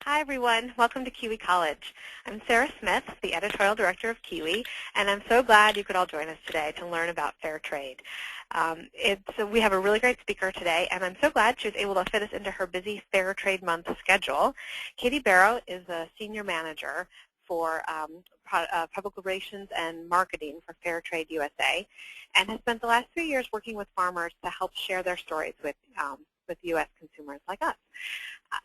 Hi, everyone. Welcome to Kiwi College. I'm Sarah Smith, the editorial director of Kiwi, and I'm so glad you could all join us today to learn about fair trade. We have a really great speaker today, and I'm so glad she was able to fit us into her busy Fair Trade Month schedule. Katie Barrow is a senior manager for public relations and marketing for Fair Trade USA, and has spent the last 3 years working with farmers to help share their stories with U.S. consumers like us.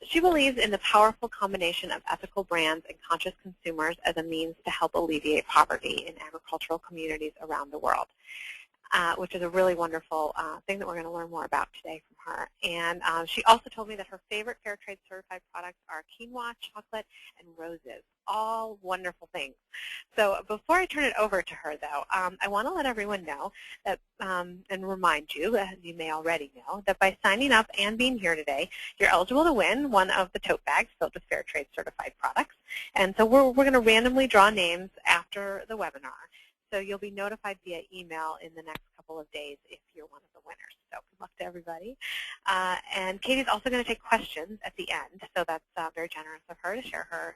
She believes in the powerful combination of ethical brands and conscious consumers as a means to help alleviate poverty in agricultural communities around the world, which is a really wonderful thing that we're going to learn more about today from her. And she also told me that her favorite Fair Trade certified products are quinoa, chocolate, and roses, all wonderful things. So before I turn it over to her, though, I want to let everyone know that, and remind you, as you may already know, that by signing up and being here today, you're eligible to win one of the tote bags filled with Fair Trade certified products. And so we're going to randomly draw names after the webinar. So you'll be notified via email in the next couple of days if you're one of the winners. So good luck to everybody. And Katie's also going to take questions at the end, so that's very generous of her to share her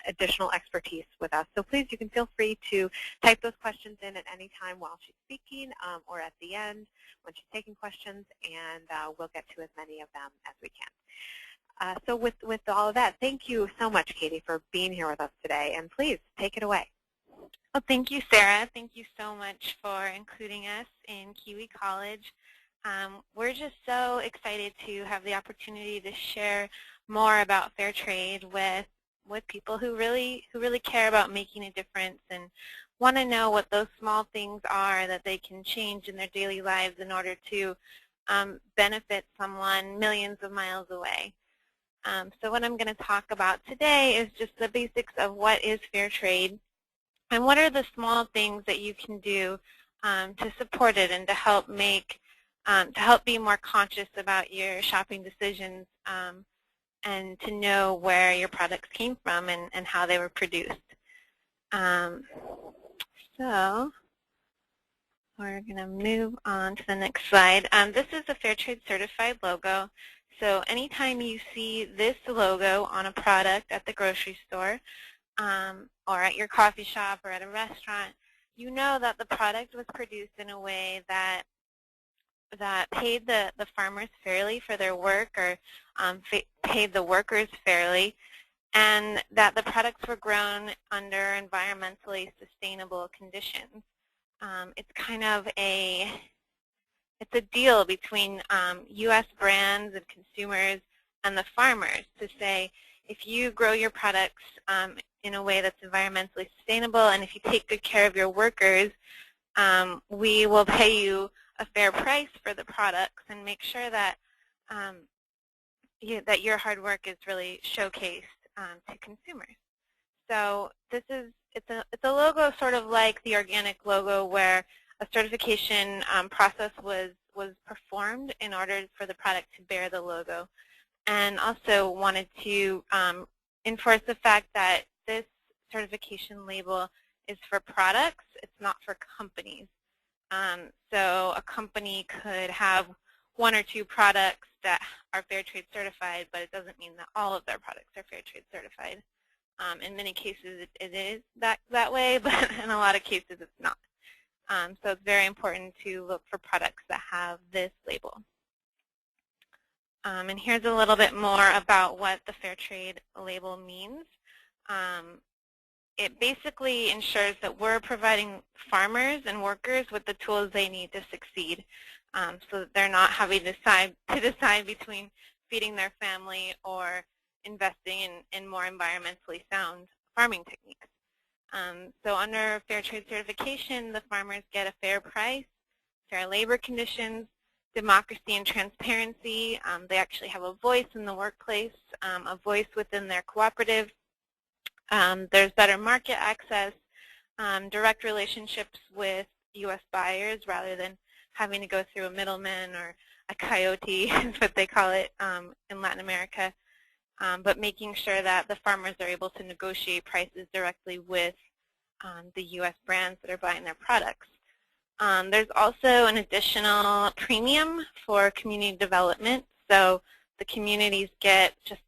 additional expertise with us. So please, you can feel free to type those questions in at any time while she's speaking or at the end when she's taking questions, and we'll get to as many of them as we can. So with all of that, thank you so much, Katie, for being here with us today, and please take it away. Well, thank you, Sarah. Thank you so much for including us in Kiwi College. We're just so excited to have the opportunity to share more about fair trade with people who really care about making a difference and want to know what those small things are that they can change in their daily lives in order to benefit someone millions of miles away. So what I'm going to talk about today is just the basics of what is fair trade and what are the small things that you can do to support it and to help be more conscious about your shopping decisions and to know where your products came from and how they were produced. So we're going to move on to the next slide. This is a Fair Trade certified logo. So anytime you see this logo on a product at the grocery store, or at your coffee shop or at a restaurant, you know that the product was produced in a way that paid the farmers fairly for their work or paid the workers fairly, and that the products were grown under environmentally sustainable conditions. It's kind of a deal between U.S. brands and consumers and the farmers to say, if you grow your products in a way that's environmentally sustainable and if you take good care of your workers, we will pay you a fair price for the products and make sure that that your hard work is really showcased to consumers. So it's a logo sort of like the organic logo, where a certification process was performed in order for the product to bear the logo. And also wanted to enforce the fact that this certification label is for products, it's not for companies. So a company could have one or two products that are fair trade certified, but it doesn't mean that all of their products are fair trade certified. In many cases it is that way, but in a lot of cases it's not. So it's very important to look for products that have this label. And here's a little bit more about what the fair trade label means. It basically ensures that we're providing farmers and workers with the tools they need to succeed, so that they're not having to decide between feeding their family or investing in more environmentally sound farming techniques. So under fair trade certification, the farmers get a fair price, fair labor conditions, democracy and transparency. They actually have a voice in the workplace, a voice within their cooperative. There's better market access, direct relationships with U.S. buyers rather than having to go through a middleman or a coyote, is what they call it in Latin America, but making sure that the farmers are able to negotiate prices directly with the U.S. brands that are buying their products. There's also an additional premium for community development, so the communities get just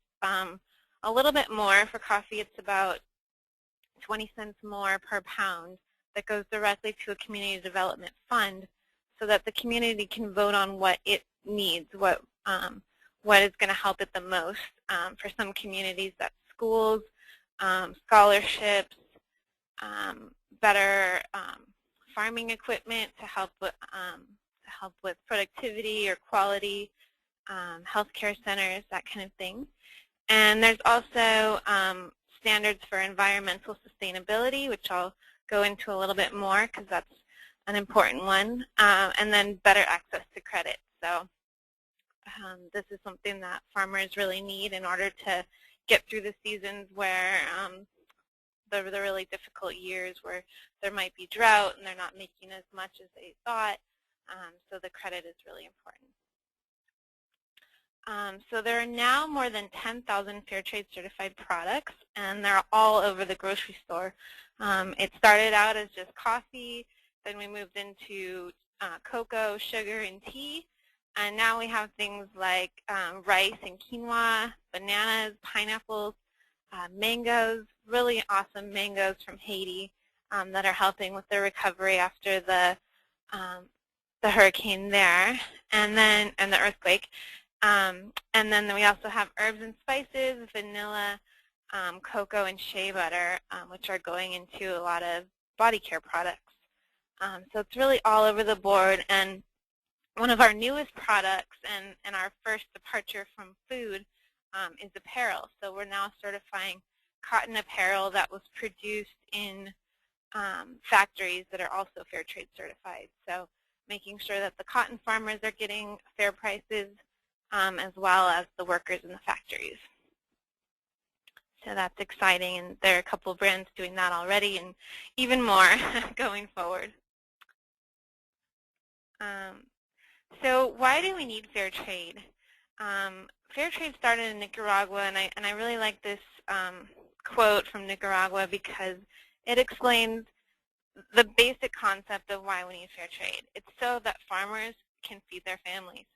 a little bit more. For coffee, it's about 20 cents more per pound that goes directly to a community development fund so that the community can vote on what it needs, what is going to help it the most. For some communities, that's schools, scholarships, better farming equipment to help with productivity or quality, healthcare centers, that kind of thing. And there's also standards for environmental sustainability, which I'll go into a little bit more because that's an important one, and then better access to credit. So this is something that farmers really need in order to get through the seasons where the really difficult years where there might be drought and they're not making as much as they thought. So the credit is really important. So there are now more than 10,000 fair trade certified products, and they're all over the grocery store. It started out as just coffee, then we moved into cocoa, sugar, and tea, and now we have things like rice and quinoa, bananas, pineapples, mangoes, really awesome mangoes from Haiti that are helping with the recovery after the hurricane there, and the earthquake. And then we also have herbs and spices, vanilla, cocoa, and shea butter, which are going into a lot of body care products. So it's really all over the board. And one of our newest products and our first departure from food is apparel. So we're now certifying cotton apparel that was produced in factories that are also fair trade certified. So making sure that the cotton farmers are getting fair prices, as well as the workers in the factories. So that's exciting, and there are a couple of brands doing that already and even more going forward. So why do we need fair trade? Fair trade started in Nicaragua, and I really like this quote from Nicaragua because it explains the basic concept of why we need fair trade. It's so that farmers can feed their families.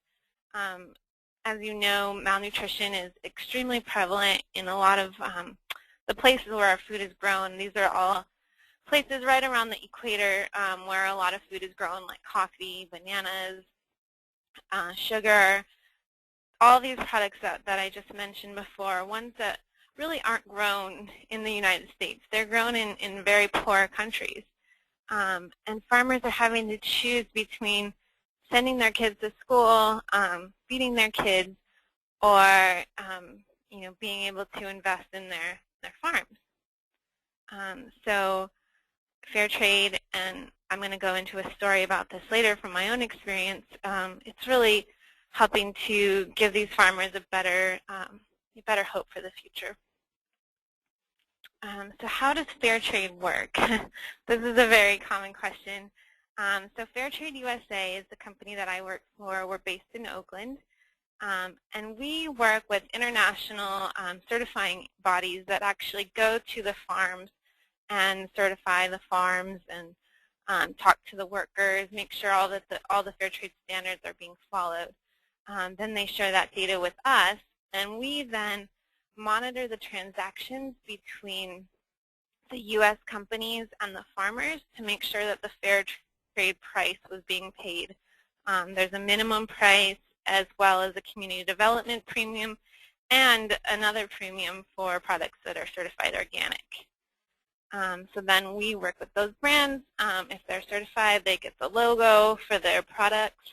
As you know, malnutrition is extremely prevalent in a lot of the places where our food is grown. These are all places right around the equator where a lot of food is grown, like coffee, bananas, sugar. All these products that I just mentioned before, ones that really aren't grown in the United States. They're grown in very poor countries. And farmers are having to choose between sending their kids to school, feeding their kids, or being able to invest in their farms. So fair trade, and I'm going to go into a story about this later from my own experience, it's really helping to give these farmers a better hope for the future. So how does fair trade work? This is a very common question. So Fair Trade USA is the company that I work for. We're based in Oakland. And we work with international certifying bodies that actually go to the farms and certify the farms and talk to the workers, make sure all the fair trade standards are being followed. Then they share that data with us, and we then monitor the transactions between the U.S. companies and the farmers to make sure that the fair trade price was being paid. There's a minimum price as well as a community development premium and another premium for products that are certified organic. So then we work with those brands. If they're certified, they get the logo for their products.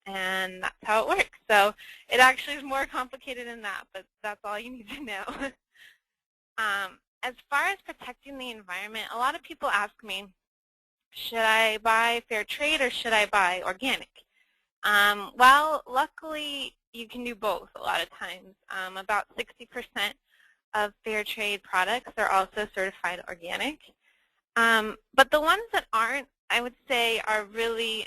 And that's how it works. So it actually is more complicated than that, but that's all you need to know. As far as protecting the environment, a lot of people ask me, should I buy fair trade or should I buy organic? Well, luckily, you can do both a lot of times. About 60% of fair trade products are also certified organic. But the ones that aren't, I would say, are really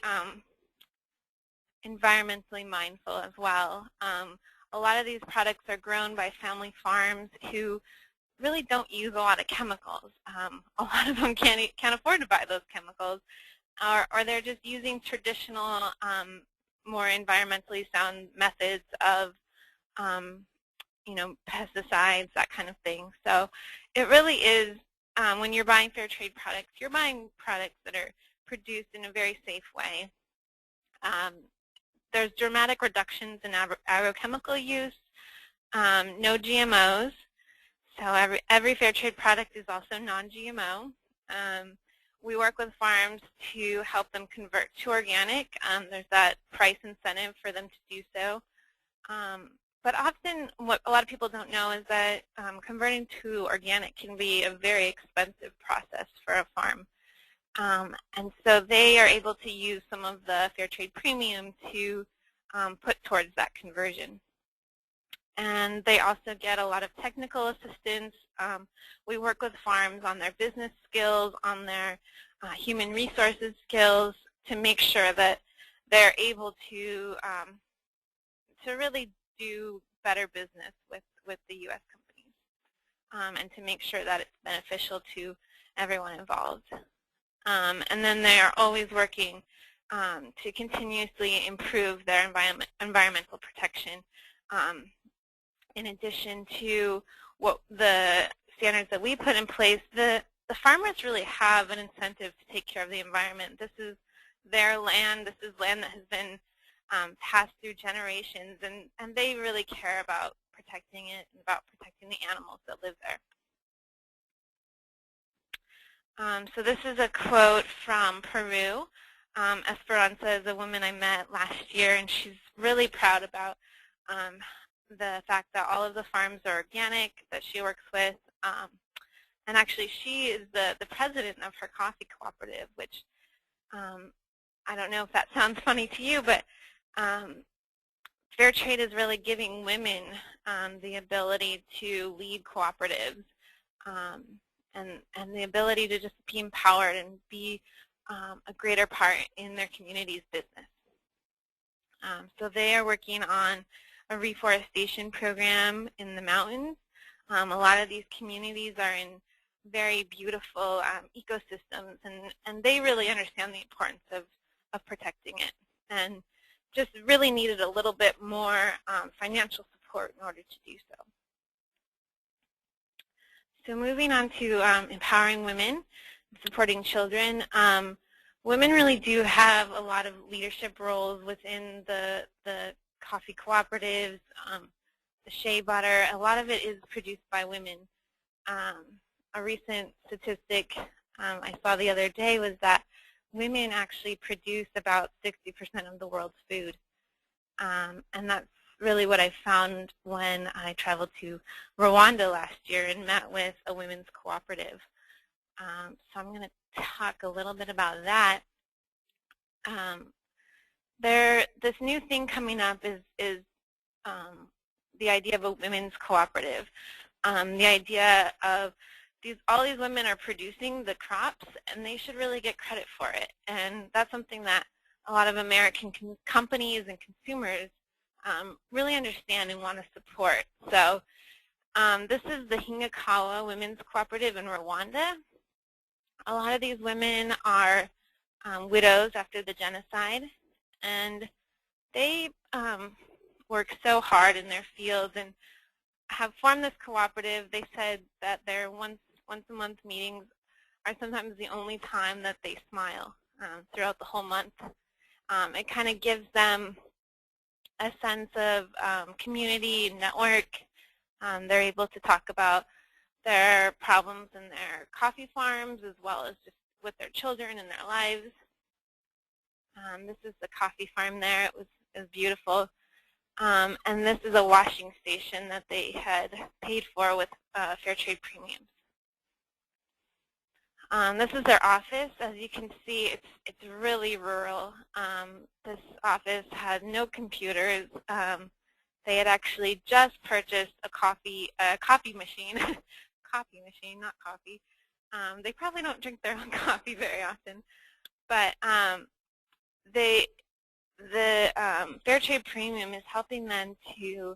environmentally mindful as well. A lot of these products are grown by family farms who really don't use a lot of chemicals. A lot of them can't afford to buy those chemicals, or they're just using traditional, more environmentally sound methods of pesticides, that kind of thing. So it really is, when you're buying fair trade products, you're buying products that are produced in a very safe way. There's dramatic reductions in agrochemical use, no GMOs. So every fair trade product is also non-GMO. We work with farms to help them convert to organic. There's that price incentive for them to do so. But often what a lot of people don't know is that converting to organic can be a very expensive process for a farm. And so they are able to use some of the fair trade premium to put towards that conversion. And they also get a lot of technical assistance. We work with farms on their business skills, on their human resources skills, to make sure that they're able to really do better business with the U.S. companies, and to make sure that it's beneficial to everyone involved. And then they are always working to continuously improve their environmental protection, in addition to what the standards that we put in place. The farmers really have an incentive to take care of the environment. This is their land. This is land that has been passed through generations, and they really care about protecting it and about protecting the animals that live there. So this is a quote from Peru. Esperanza is a woman I met last year, and she's really proud about the fact that all of the farms are organic that she works with. And actually, she is the president of her coffee cooperative, which I don't know if that sounds funny to you, but fair trade is really giving women the ability to lead cooperatives, and the ability to just be empowered and be a greater part in their community's business. So they are working on a reforestation program in the mountains. A lot of these communities are in very beautiful ecosystems, and they really understand the importance of protecting it, and just really needed a little bit more financial support in order to do so. So moving on to empowering women, supporting children. Women really do have a lot of leadership roles within the coffee cooperatives, the shea butter. A lot of it is produced by women. A recent statistic I saw the other day was that women actually produce about 60% of the world's food. And that's really what I found when I traveled to Rwanda last year and met with a women's cooperative. So I'm going to talk a little bit about that. This new thing coming up is the idea of a women's cooperative. The idea of all these women are producing the crops, and they should really get credit for it. And that's something that a lot of American companies and consumers really understand and want to support. So this is the Hingakawa Women's Cooperative in Rwanda. A lot of these women are widows after the genocide, and they work so hard in their fields and have formed this cooperative. They said that their once-a-month meetings are sometimes the only time that they smile throughout the whole month. It kind of gives them a sense of community, network. They're able to talk about their problems in their coffee farms as well as just with their children and their lives. This is the coffee farm there. It was beautiful. And this is a washing station that they had paid for with fair trade premiums. This is their office. As you can see, it's really rural. This office had no computers. They had actually just purchased a coffee machine. Coffee machine, not coffee. They probably don't drink their own coffee very often, but the fair trade premium is helping them to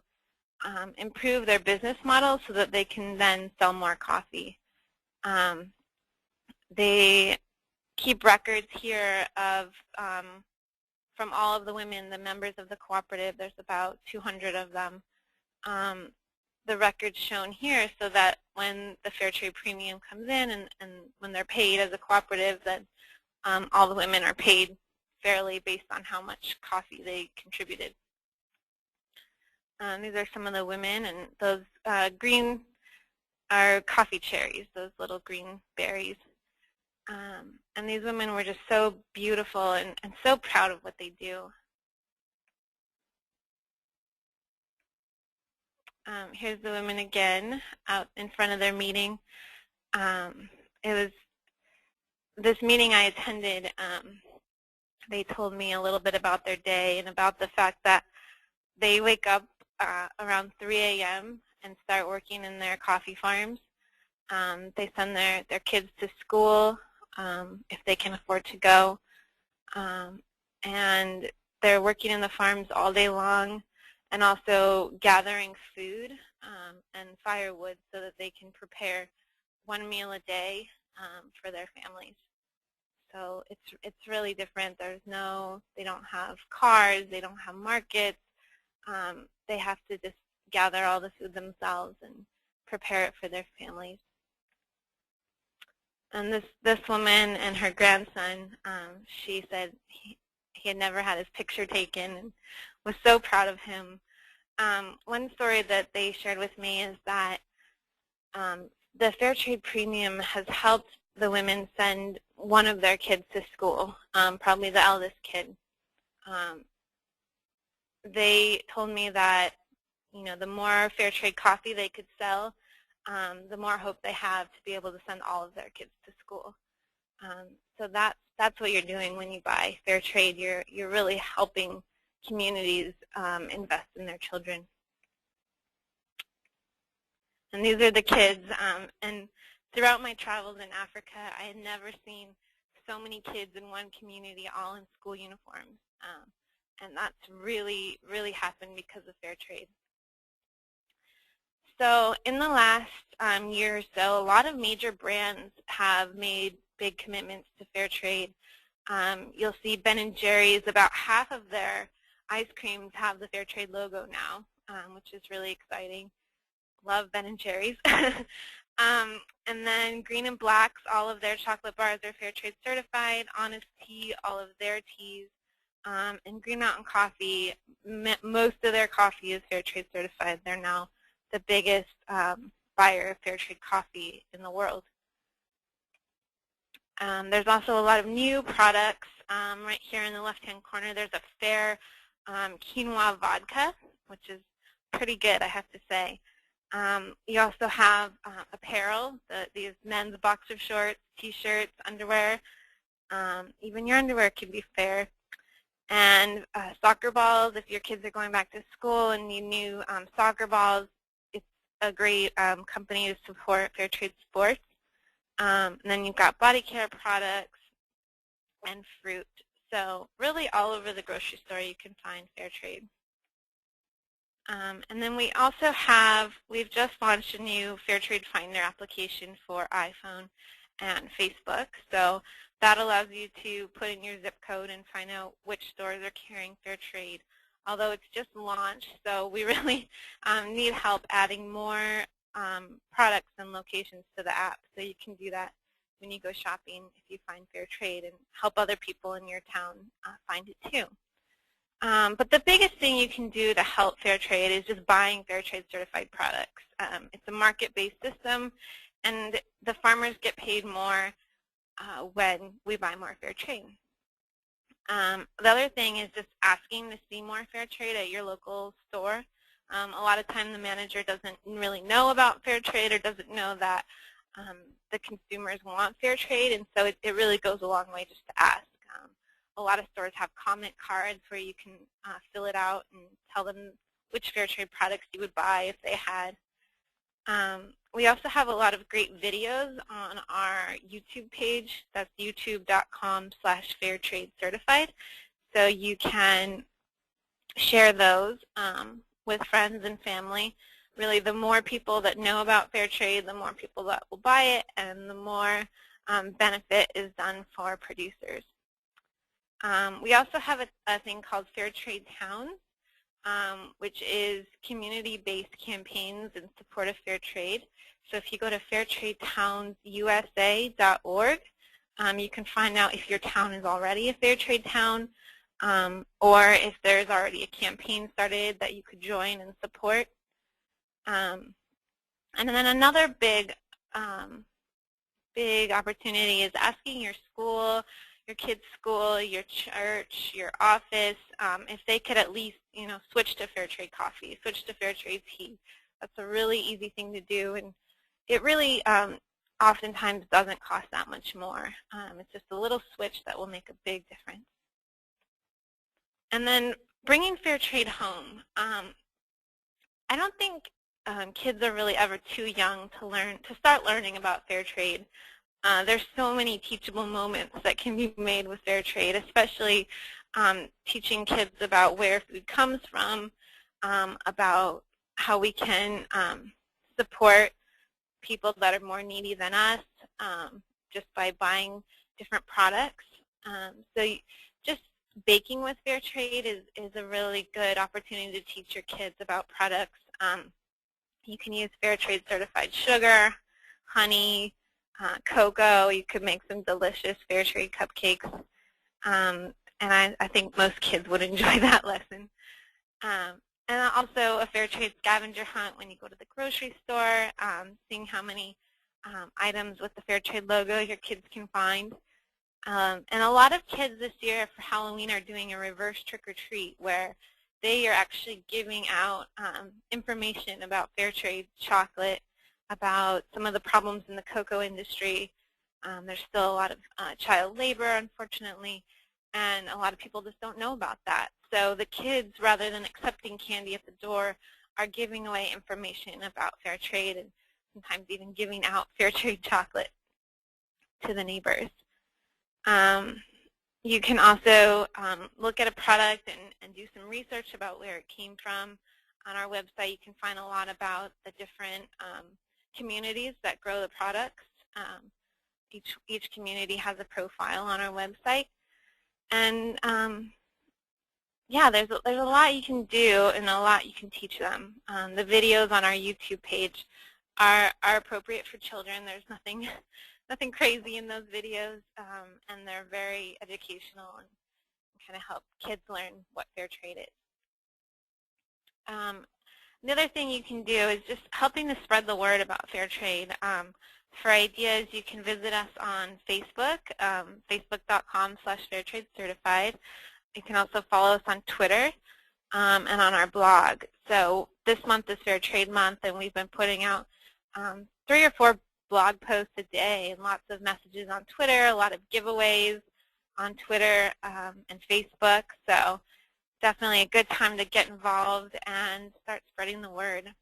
improve their business model so that they can then sell more coffee. They keep records here of from all of the women, the members of the cooperative. There's about 200 of them. the records shown here so that when the fair trade premium comes in and when they're paid as a cooperative, that all the women are paid fairly based on how much coffee they contributed. These are some of the women, and those green are coffee cherries, those little green berries. And these women were just so beautiful and so proud of what they do. Here's the women again out in front of their meeting. It was this meeting I attended. They told me a little bit about their day and about the fact that they wake up around 3 a.m. and start working in their coffee farms. They send their kids to school if they can afford to go. And they're working in the farms all day long and also gathering food and firewood so that they can prepare one meal a day for their families. So it's really different. They don't have cars, they don't have markets. They have to just gather all the food themselves and prepare it for their families. And this woman and her grandson, she said he had never had his picture taken and was so proud of him. One story that they shared with me is that the Fair Trade Premium has helped the women send one of their kids to school, probably the eldest kid. They told me that the more fair trade coffee they could sell, the more hope they have to be able to send all of their kids to school. So that's what you're doing when you buy fair trade. You're really helping communities invest in their children. And these are the kids. And throughout my travels in Africa, I had never seen so many kids in one community all in school uniforms. And that's really, really happened because of fair trade. So in the last year or so, a lot of major brands have made big commitments to fair trade. You'll see Ben & Jerry's, about half of their ice creams have the fair trade logo now, which is really exciting. Love Ben & Jerry's. And then Green and Black's, all of their chocolate bars are fair trade certified. Honest Tea, all of their teas. And Green Mountain Coffee, most of their coffee is fair trade certified. They're now the biggest buyer of fair trade coffee in the world. There's also a lot of new products. Right here in the left-hand corner, there's a fair quinoa vodka, which is pretty good, I have to say. You also have apparel, these men's boxer shorts, T-shirts, underwear. Even your underwear can be fair. And soccer balls, if your kids are going back to school and need new soccer balls, it's a great company to support fair trade sports. And then you've got body care products and fruit. So really all over the grocery store you can find fair trade. And then we also we've just launched a new Fair Trade Finder application for iPhone and Facebook. So that allows you to put in your zip code and find out which stores are carrying fair trade. Although it's just launched, so we really need help adding more products and locations to the app. So you can do that when you go shopping if you find fair trade and help other people in your town find it too. But the biggest thing you can do to help fair trade is just buying fair trade certified products. It's a market-based system, and the farmers get paid more when we buy more fair trade. The other thing is just asking to see more fair trade at your local store. A lot of time the manager doesn't really know about fair trade or doesn't know that the consumers want fair trade, and so it really goes a long way just to ask. A lot of stores have comment cards where you can fill it out and tell them which fair trade products you would buy if they had. We also have a lot of great videos on our YouTube page. That's youtube.com/fairtradecertified. So you can share those with friends and family. Really, the more people that know about fair trade, the more people that will buy it, and the more benefit is done for producers. We also have a thing called Fair Trade Towns. which is community-based campaigns in support of fair trade. So if you go to fairtradetownsusa.org, you can find out if your town is already a fair trade town, or if there's already a campaign started that you could join and support. And then another big opportunity is asking your school, your kid's school, your church, your office, if they could at least, switch to fair trade coffee, switch to fair trade tea. That's a really easy thing to do, and it really oftentimes doesn't cost that much more. It's just a little switch that will make a big difference. And then bringing fair trade home. I don't think kids are really ever too young to start learning about fair trade. There's so many teachable moments that can be made with fair trade, especially teaching kids about where food comes from, about how we can support people that are more needy than us just by buying different products. So just baking with fair trade is a really good opportunity to teach your kids about products. You can use fair trade certified sugar, honey, cocoa. You could make some delicious fair trade cupcakes. And I think most kids would enjoy that lesson. And also a fair trade scavenger hunt when you go to the grocery store, seeing how many items with the fair trade logo your kids can find. And a lot of kids this year for Halloween are doing a reverse trick-or-treat where they are actually giving out information about fair trade chocolate, about some of the problems in the cocoa industry. There's still a lot of child labor, unfortunately, and a lot of people just don't know about that. So the kids, rather than accepting candy at the door, are giving away information about fair trade and sometimes even giving out fair trade chocolate to the neighbors. You can also look at a product and do some research about where it came from. On our website, you can find a lot about the different communities that grow the products. Each community has a profile on our website. And yeah, there's a lot you can do and a lot you can teach them. The videos on our YouTube page are appropriate for children. There's nothing crazy in those videos, and they're very educational and kind of help kids learn what fair trade is. The other thing you can do is just helping to spread the word about fair trade. For ideas, you can visit us on Facebook, facebook.com/fairtradecertified. You can also follow us on Twitter and on our blog. So this month is Fair Trade Month, and we've been putting out 3 or 4 blog posts a day and lots of messages on Twitter, a lot of giveaways on Twitter and Facebook. So definitely a good time to get involved and start spreading the word.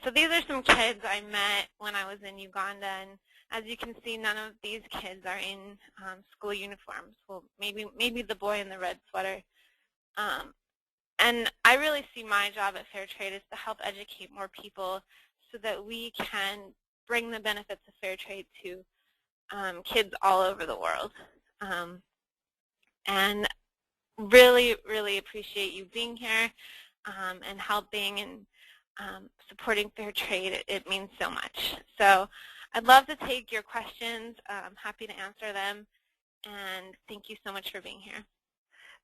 So these are some kids I met when I was in Uganda, and as you can see, none of these kids are in school uniforms. Well, maybe the boy in the red sweater. And I really see my job at Fair Trade is to help educate more people so that we can bring the benefits of fair trade to kids all over the world. And really, really appreciate you being here and helping and supporting fair trade. It means so much. So I'd love to take your questions. I'm happy to answer them. And thank you so much for being here.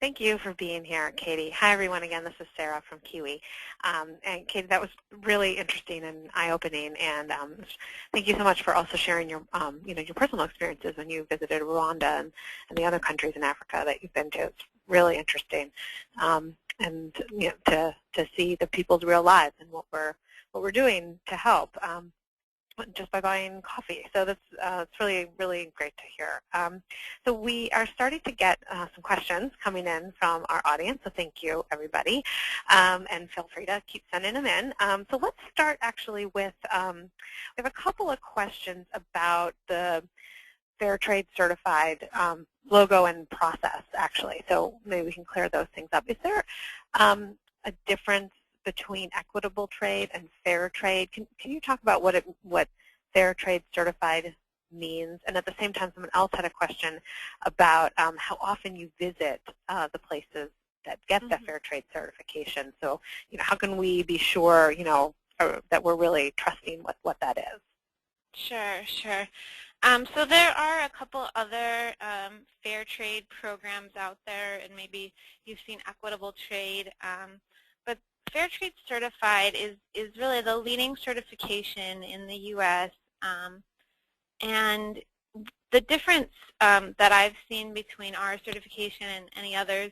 Thank you for being here, Katie. Hi, everyone. Again, this is Sarah from Kiwi. And Katie, that was really interesting and eye-opening. And thank you so much for also sharing your, your personal experiences when you visited Rwanda and the other countries in Africa that you've been to. It's really interesting, and to see the people's real lives and what we're doing to help. Just by buying coffee. So that's it's really, really great to hear. So we are starting to get some questions coming in from our audience, so thank you, everybody. And feel free to keep sending them in. So let's start actually with, we have a couple of questions about the Fair Trade Certified logo and process, actually. So maybe we can clear those things up. Is there a difference between equitable trade and fair trade? Can you talk about what Fair Trade Certified means? And at the same time, someone else had a question about how often you visit the places get the fair trade certification. So, how can we be sure, that we're really trusting what that is? Sure, sure. So there are a couple other fair trade programs out there, and maybe you've seen Equitable Trade. But Fair Trade Certified is really the leading certification in the U.S. And the difference that I've seen between our certification and any others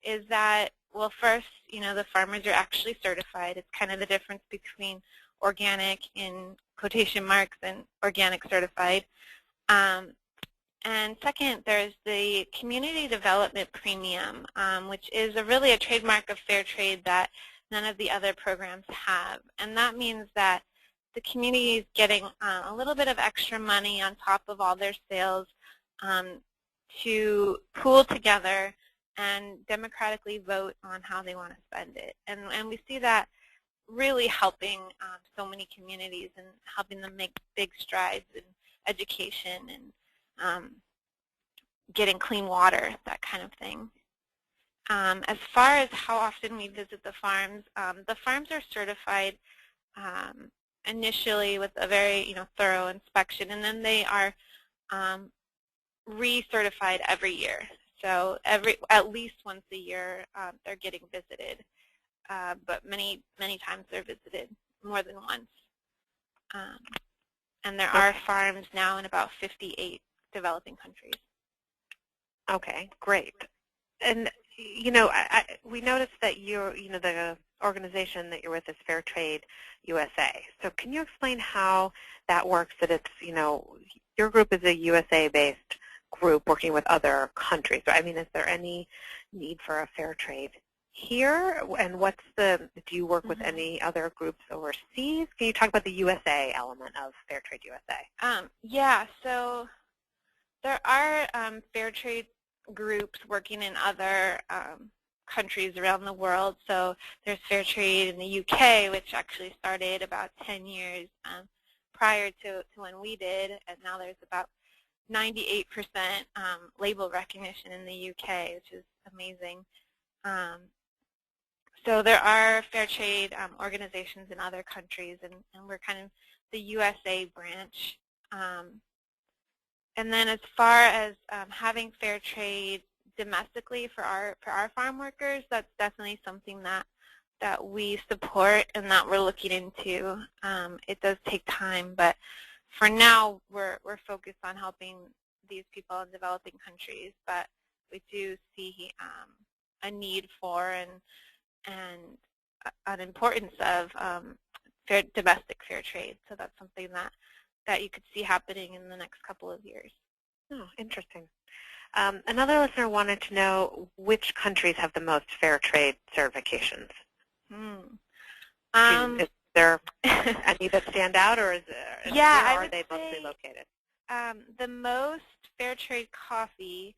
is that, well, first, the farmers are actually certified. It's kind of the difference between organic in quotation marks and organic certified. And second, there's the community development premium, which is really a trademark of fair trade that none of the other programs have. And that means that the community is getting a little bit of extra money on top of all their sales to pool together and democratically vote on how they want to spend it. And we see that really helping so many communities and helping them make big strides in education and getting clean water, that kind of thing. As far as how often we visit the farms are certified initially with a very thorough inspection, and then they are recertified every year. So at least once a year they're getting visited, but many times they're visited more than once. And there are farms now in about 58 developing countries. Okay, great. And we noticed that the organization that you're with is Fair Trade USA. So can you explain how that works? That it's your group is a USA-based group working with other countries. I mean, is there any need for a fair trade here? And do you work with any other groups overseas? Can you talk about the USA element of Fair Trade USA? Yeah, so there are fair trade groups working in other countries around the world. So there's Fair Trade in the UK, which actually started about 10 years prior to when we did, and now there's about 98% label recognition in the UK, which is amazing. So there are fair trade organizations in other countries, and we're kind of the USA branch. And then as far as having fair trade domestically for our farm workers, that's definitely something that we support and that we're looking into. It does take time, but for now we're focused on helping these people in developing countries. But we do see a need for and an importance of domestic fair trade. So that's something that you could see happening in the next couple of years. Oh, interesting. Another listener wanted to know which countries have the most fair trade certifications. Is there any that stand out, or where are they mostly located? The most fair trade coffee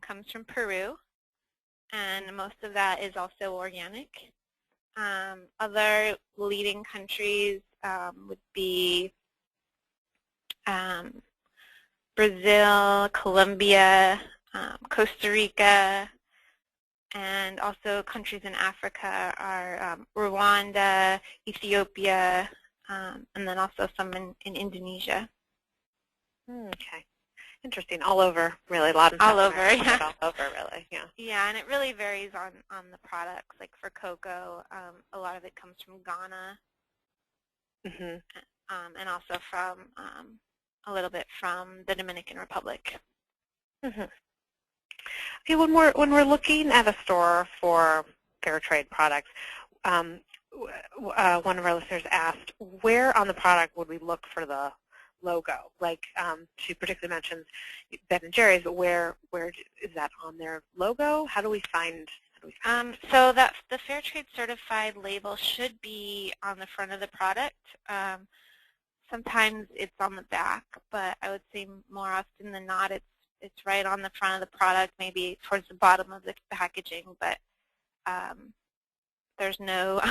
comes from Peru, and most of that is also organic. Other leading countries would be Brazil, Colombia, Costa Rica, and also countries in Africa are Rwanda, Ethiopia, and then also some in Indonesia. Okay. Interesting. All over, really. A lot of all over, yeah. All over, really, yeah. Yeah, and it really varies on the products. Like for cocoa, a lot of it comes from Ghana, and also from a little bit from the Dominican Republic. Okay, when we're looking at a store for fair trade products, one of our listeners asked, where on the product would we look for the logo? Like she particularly mentions Ben & Jerry's, but where is that on their logo? How do we find it? So that the Fair Trade Certified label should be on the front of the product. Sometimes it's on the back, but I would say more often than not it's right on the front of the product, maybe towards the bottom of the packaging, but there's no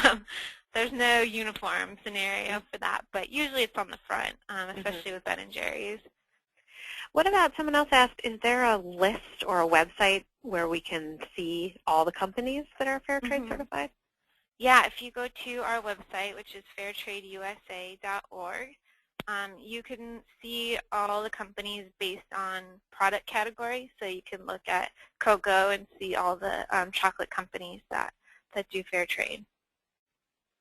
uniform scenario for that, but usually it's on the front, especially with Ben & Jerry's. What about, someone else asked, is there a list or a website where we can see all the companies that are fair trade certified? Yeah, if you go to our website, which is fairtradeusa.org, you can see all the companies based on product category. So you can look at cocoa and see all the chocolate companies that do fair trade.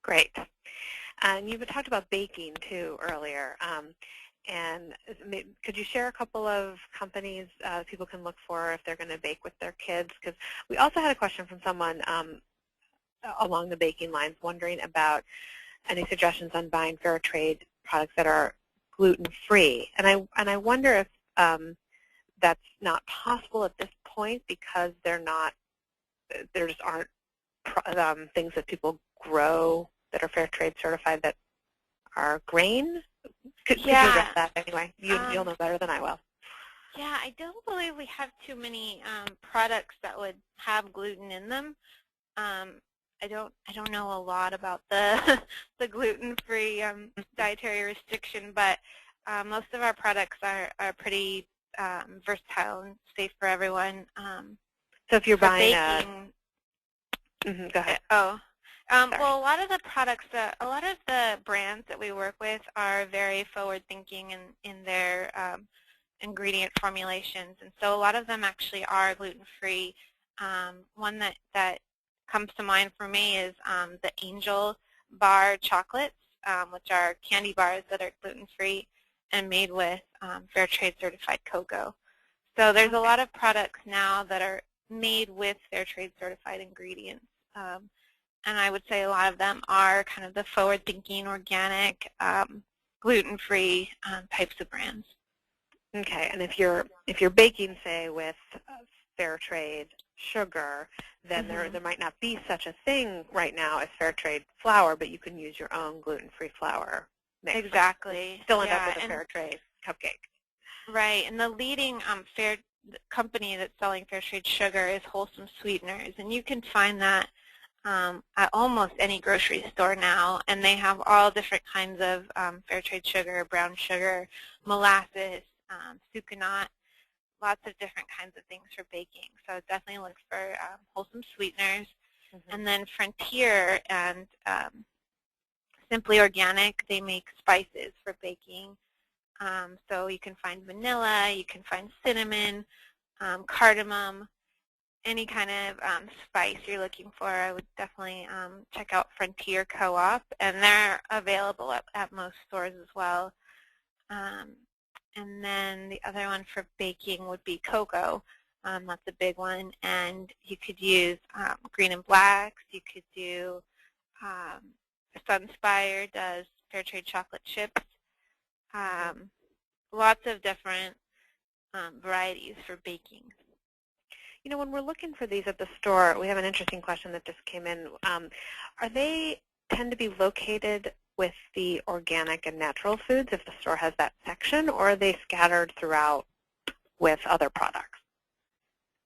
Great. And you talked about baking too earlier. And could you share a couple of companies people can look for if they're going to bake with their kids? Because we also had a question from someone along the baking lines wondering about any suggestions on buying fair trade products that are gluten-free. And I wonder if that's not possible at this point because there just aren't things that people grow that are fair trade certified that are grain. Could you address that anyway? You'll know better than I will. Yeah, I don't believe we have too many products that would have gluten in them. I don't know a lot about the the gluten-free dietary restriction, but most of our products are pretty versatile and safe for everyone. So if you're buying baking, go ahead. Well, a lot of the products, a lot of the brands that we work with are very forward-thinking in their ingredient formulations, and so a lot of them actually are gluten-free. One that comes to mind for me is the Angel Bar chocolates, which are candy bars that are gluten-free and made with fair trade certified cocoa. So there's a lot of products now that are made with fair trade certified ingredients. And I would say a lot of them are kind of the forward-thinking, organic, gluten-free types of brands. Okay, and if you're baking, say, with fair trade sugar, then there might not be such a thing right now as fair trade flour, but you can use your own gluten-free flour mix. Exactly. Still end up with a fair trade cupcake. Right, and the leading fair company that's selling fair trade sugar is Wholesome Sweeteners, and you can find that at almost any grocery store now, and they have all different kinds of fair trade sugar, brown sugar, molasses, sucanat, lots of different kinds of things for baking. So definitely look for Wholesome Sweeteners. And then Frontier and Simply Organic, they make spices for baking. So you can find vanilla, you can find cinnamon, cardamom, any kind of spice you're looking for. I would definitely check out Frontier Co-op, and they're available at most stores as well. And then the other one for baking would be cocoa. That's a big one, and you could use Green and Blacks. You could do Sunspire does fair trade chocolate chips. Lots of different varieties for baking. You know, when we're looking for these at the store, we have an interesting question that just came in. Are they tend to be located with the organic and natural foods if the store has that section, or are they scattered throughout with other products?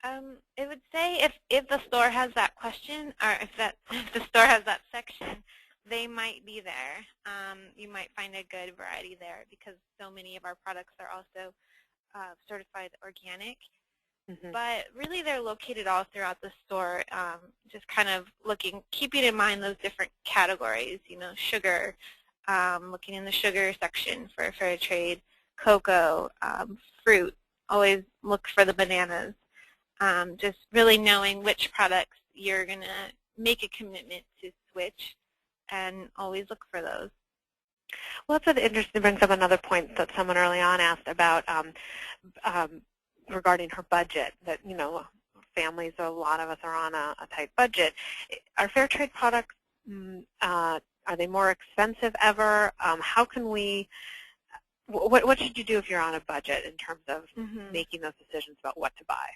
I would say if the store has that question, or if the store has that section, they might be there. You might find a good variety there because so many of our products are also certified organic. But really they're located all throughout the store, just kind of keeping in mind those different categories, you know, sugar, looking in the sugar section for fair trade, cocoa, fruit, always look for the bananas. Just really knowing which products you're going to make a commitment to switch and always look for those. Well, that's interesting. Brings up another point that someone early on asked about regarding her budget, that, you know, families, a lot of us are on a tight budget. Are fair trade products, are they more expensive ever? How can we, what should you do if you're on a budget in terms of making those decisions about what to buy?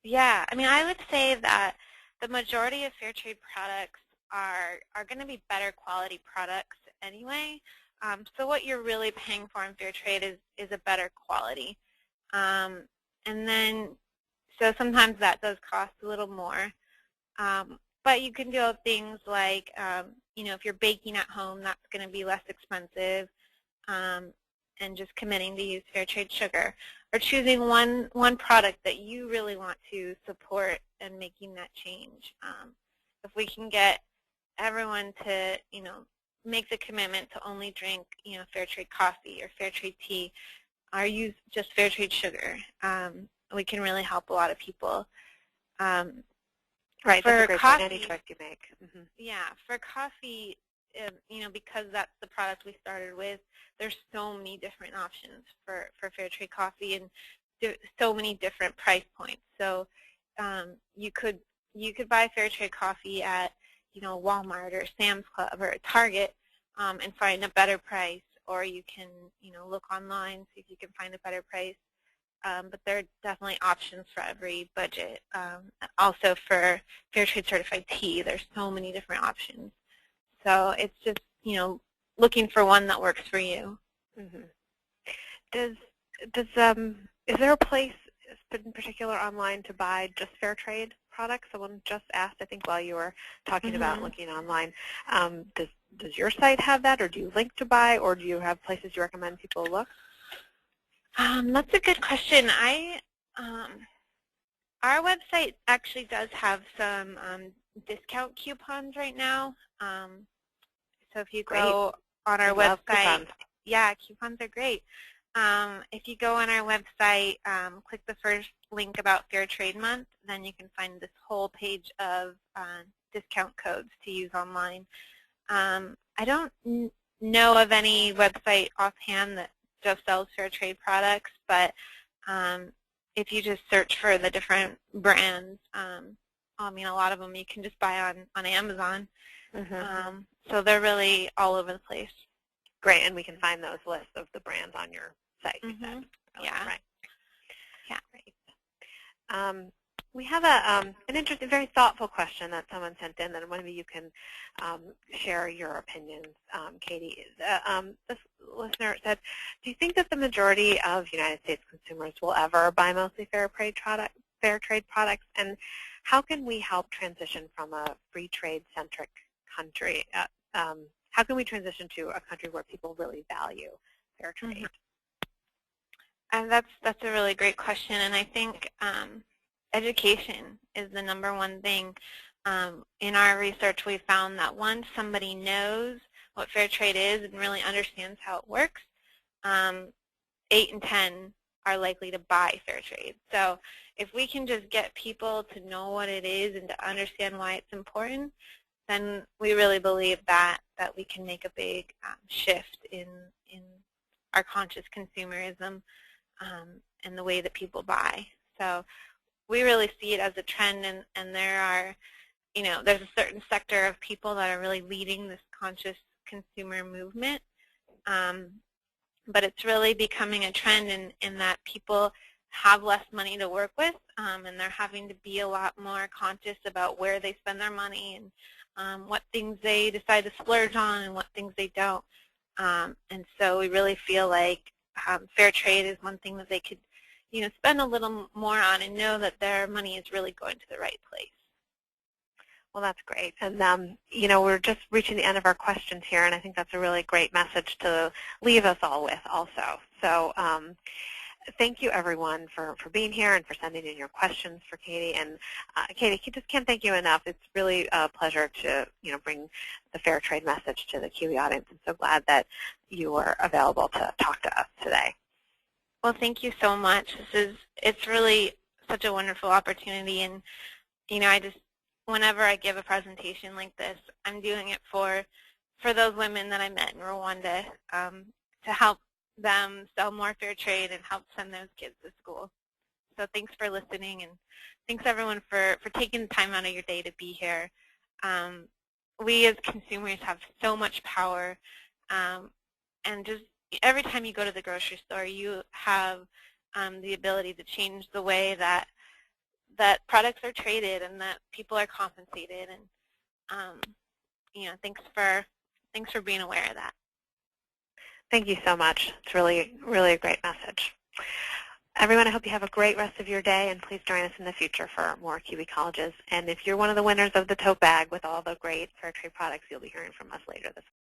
Yeah, I mean, I would say that the majority of fair trade products are going to be better quality products anyway. So what you're really paying for in fair trade is a better quality. And then, so sometimes that does cost a little more. But you can do things like, you know, if you're baking at home, that's going to be less expensive. and just committing to use fair trade sugar, or choosing one product that you really want to support and making that change. If we can get everyone to, make the commitment to only drink, fair trade coffee or fair trade tea, or use just fair trade sugar, we can really help a lot of people. Right, that's a great point. Any choice you make. Mm-hmm. Yeah, for coffee, because that's the product we started with, there's so many different options for fair trade coffee and so many different price points. So you could buy fair trade coffee at Walmart or Sam's Club or Target and find a better price, or you can look online, see if you can find a better price. But there are definitely options for every budget. Also for fair trade certified tea, there's so many different options. So it's just looking for one that works for you. Mm-hmm. Is there a place in particular online to buy just fair trade products? Someone just asked, I think, while you were talking about looking online. Does your site have that, or do you link to buy, or do you have places you recommend people look? That's a good question. Our website actually does have some discount coupons right now. So if you go on our website, yeah, coupons are great. If you go on our website, click the first link about Fair Trade Month, then you can find this whole page of discount codes to use online. I don't know of any website offhand that just sells fair trade products, but if you just search for the different brands, a lot of them you can just buy on Amazon. Mm-hmm. So they're really all over the place. Great, and we can find those lists of the brands on your site. Mm-hmm. Yeah. Right. Yeah. Great. We have an interesting, very thoughtful question that someone sent in, and one of you can share your opinions, Katie. This listener said, do you think that the majority of United States consumers will ever buy mostly fair trade products, and how can we help transition from a free trade-centric country? How can we transition to a country where people really value fair trade? Mm-hmm. And that's a really great question, and I think education is the number-one thing. In our research, we found that once somebody knows what fair trade is and really understands how it works, 8 in 10 are likely to buy fair trade. So if we can just get people to know what it is and to understand why it's important, then we really believe that we can make a big shift in our conscious consumerism and the way that people buy. So we really see it as a trend, and there are, there's a certain sector of people that are really leading this conscious consumer movement. But it's really becoming a trend in that people have less money to work with, and they're having to be a lot more conscious about where they spend their money and what things they decide to splurge on and what things they don't. And so we really feel like fair trade is one thing that they could spend a little more on and know that their money is really going to the right place. Well, that's great. And, we're just reaching the end of our questions here, and I think that's a really great message to leave us all with also. So thank you, everyone, for being here and for sending in your questions for Katie. And Katie, I just can't thank you enough. It's really a pleasure to bring the fair trade message to the Kiwi audience. I'm so glad that you were available to talk to us today. Well, thank you so much. It's really such a wonderful opportunity, and whenever I give a presentation like this, I'm doing it for those women that I met in Rwanda to help them sell more fair trade and help send those kids to school. So thanks for listening, and thanks everyone for taking the time out of your day to be here. We as consumers have so much power, and just every time you go to the grocery store, you have the ability to change the way that products are traded and that people are compensated. And thanks for being aware of that. Thank you so much. It's really, really a great message. Everyone, I hope you have a great rest of your day, and please join us in the future for more Kiwi Colleges. And if you're one of the winners of the tote bag with all the great fair trade products, you'll be hearing from us later this week.